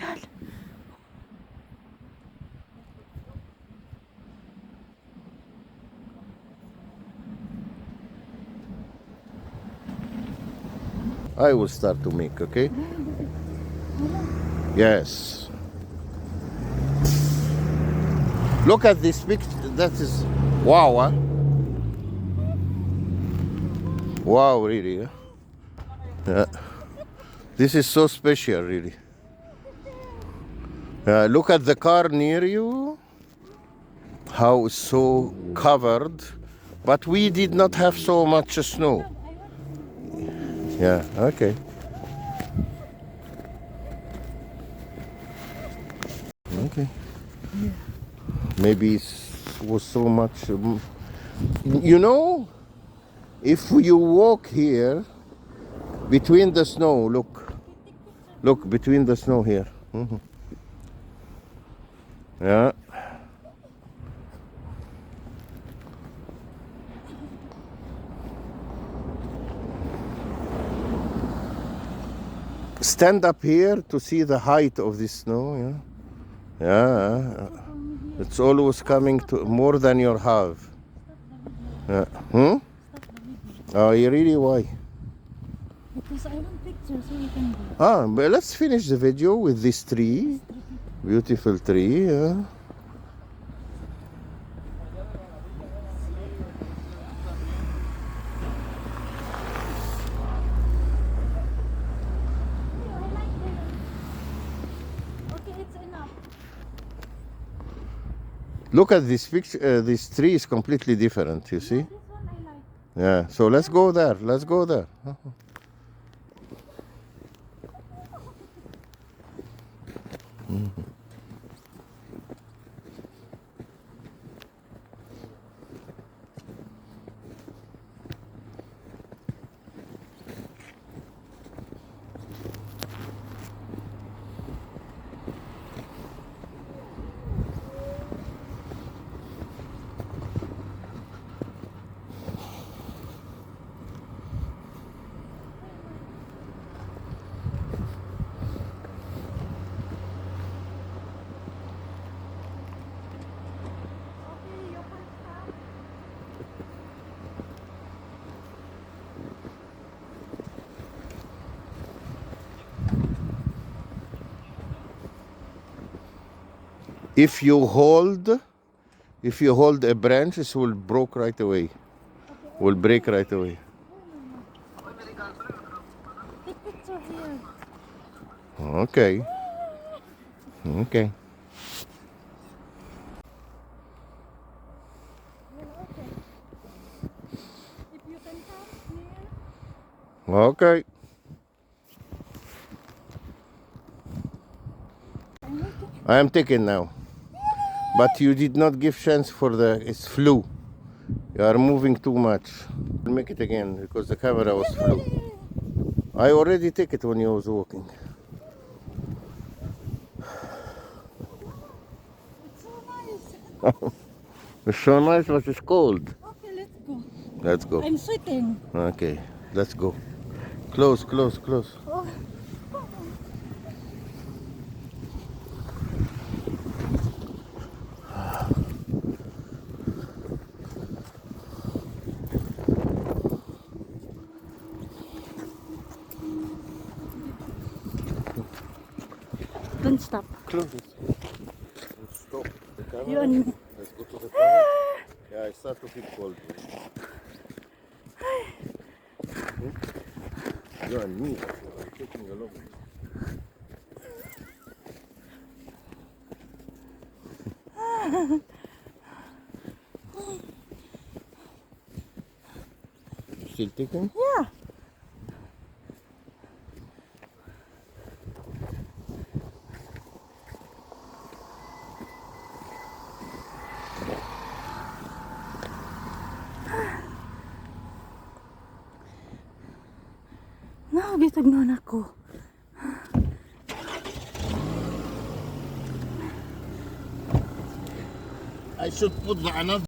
God. I will start to make, okay? Yes. Look at this picture. That is wow, huh? Wow, really. Huh? Yeah. This is so special, really. Look at the car near you. How it's so covered. But we did not have so much snow. Yeah, okay. Okay. Maybe it was so much. You know, if you walk here between the snow, look between the snow here. Yeah. Stand up here to see the height of the snow. Yeah. Yeah. It's always coming to more than your half. Yeah. Hmm? Oh, you really why? Because I want pictures so we can go. But let's finish the video with this tree. Beautiful tree. Yeah. Okay, it's enough. Look at this picture. This tree is completely different. You see? This one I like. Yeah. So let's go there. Let's go there. If you hold a branch, it will break right away. Will break right away. Take picture here. Okay. Okay. Okay. If you can come here. Okay. I am taken now. But you did not give chance for it's flew. You are moving too much. I'll make it again because the camera was flew. I already take it when you was walking. It's so nice. It's so nice, but it's cold. Okay, let's go. Let's go. I'm sweating. Okay, let's go. Close, close, close. Oh. Don't stop. Close it. Stop the camera. You and me. Let's go to the car. Yeah, I start to feel cold. You and me, I'm taking a long. Still taking? Yeah. No, bitag na ako. I should put the another.